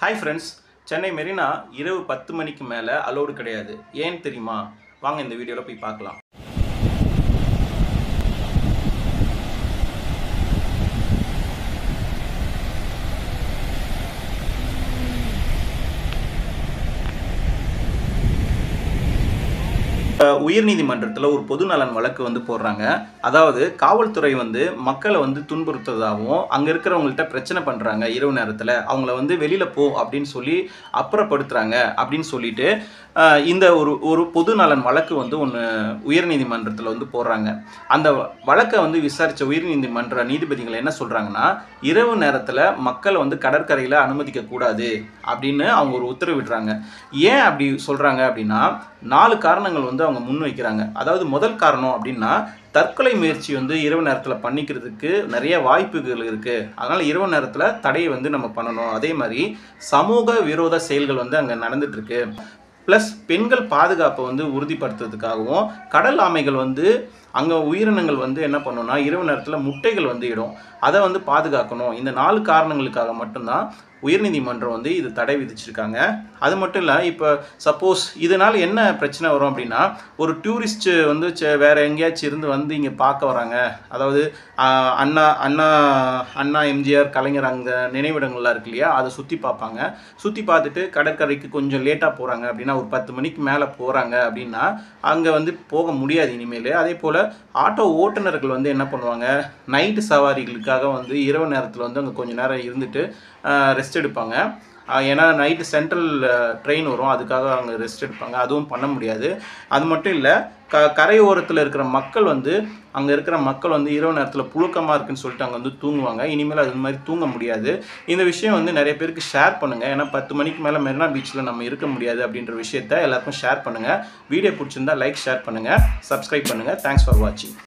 Hi friends, Chennai Marina இரவு 10 மணிக்கு மேல அலோடு கிடையாது. ஏன் தெரியுமா? வாங்க இந்த வீடியோல போய் பார்க்கலாம். உயர்நீதிமன்றத்தில் ஒரு பொது நலன் வழக்கு வந்து போடுறாங்க. அதாவது காவல்துறை வந்து மக்களை வந்து துன்புறுத்துறதாகவும் அங்கே இருக்கிறவங்கள்ட்ட பிரச்சனை பண்ணுறாங்க. இரவு நேரத்தில் அவங்கள வந்து வெளியில் போ அப்படின்னு சொல்லி அப்புறப்படுத்துகிறாங்க அப்படின்னு சொல்லிட்டு இந்த ஒரு பொது நலன் வழக்கு வந்து ஒன்று உயர்நீதிமன்றத்தில் வந்து போடுறாங்க. அந்த வழக்கை வந்து விசாரித்த உயர்நீதிமன்ற நீதிபதிகள் என்ன சொல்கிறாங்கன்னா, இரவு நேரத்தில் மக்களை வந்து கடற்கரையில் அனுமதிக்கக்கூடாது அப்படின்னு அவங்க ஒரு உத்தரவிடுறாங்க. ஏன் அப்படி சொல்கிறாங்க அப்படின்னா, 4 காரணங்கள் வந்து அவங்க முன்வைக்கிறாங்க. அதாவது முதல் காரணம் அப்படின்னா, தற்கொலை முயற்சி வந்து இரவு நேரத்தில் பண்ணிக்கிறதுக்கு நிறைய வாய்ப்புகள் இருக்குது. அதனால் இரவு நேரத்தில் தடையை வந்து நம்ம பண்ணணும். அதே மாதிரி சமூக விரோத செயல்கள் வந்து அங்கே நடந்துகிட்ருக்கு. ப்ளஸ் பெண்கள் பாதுகாப்பை வந்து உறுதிப்படுத்துறதுக்காகவும் கடல் ஆமைகள் வந்து அங்கே உயிரினங்கள் வந்து என்ன பண்ணணும்னா இரவு நேரத்தில் முட்டைகள் வந்து இடும். அதை வந்து பாதுகாக்கணும். இந்த 4 காரணங்களுக்காக மட்டும்தான் உயர்நீதிமன்றம் வந்து இது தடை விதிச்சிருக்காங்க. அது மட்டும் இல்லை, இப்போ சப்போஸ் இதனால் என்ன பிரச்சனை வரும் அப்படின்னா, ஒரு டூரிஸ்ட்டு வந்து வேறு எங்கேயாச்சும் இருந்து வந்து இங்கே பார்க்க வராங்க. அதாவது அண்ணா அண்ணா அண்ணா எம்ஜிஆர் கலைஞர் அங்கே நினைவிடங்கள்லாம் இருக்கு இல்லையா, அதை சுற்றி பார்ப்பாங்க. சுற்றி பார்த்துட்டு கடற்கரைக்கு கொஞ்சம் லேட்டாக போகிறாங்க அப்படின்னா, ஒரு 10 மணிக்கு மேலே போகிறாங்க அப்படின்னா அங்கே வந்து போக முடியாது இனிமேல். அதே போல் ஆட்டோ ஓட்டுநர்கள் வந்து என்ன பண்ணுவாங்க, நைட்டு சவாரிகளுக்காக வந்து இரவு நேரத்தில் வந்து அங்கே கொஞ்சம் நேரம் இருந்துட்டு ரெஸ்ட் எடுப்பாங்க. ஏன்னா நைட்டு சென்ட்ரல் ட்ரெயின் வரும், அதுக்காக அவங்க ரெஸ்ட் எடுப்பாங்க. அதுவும் பண்ண முடியாது. அது மட்டும் இல்லை, கரையோரத்தில் இருக்கிற மக்கள் வந்து அங்கே இருக்கிற மக்கள் வந்து இரவு நேரத்தில் புழுக்கமாக இருக்குன்னு சொல்லிட்டு அங்கே வந்து தூங்குவாங்க. இனிமேல் அது மாதிரி தூங்க முடியாது. இந்த விஷயம் வந்து நிறைய பேருக்கு ஷேர் பண்ணுங்கள். ஏன்னா 10 மணிக்கு மேலே மெரினா பீச்சில் நம்ம இருக்க முடியாது அப்படின்ற விஷயத்த எல்லாருக்கும் ஷேர் பண்ணுங்கள். வீடியோ பிடிச்சிருந்தா லைக், ஷேர் பண்ணுங்கள், சப்ஸ்கிரைப் பண்ணுங்கள். தேங்க்ஸ் ஃபார் வாட்சிங்.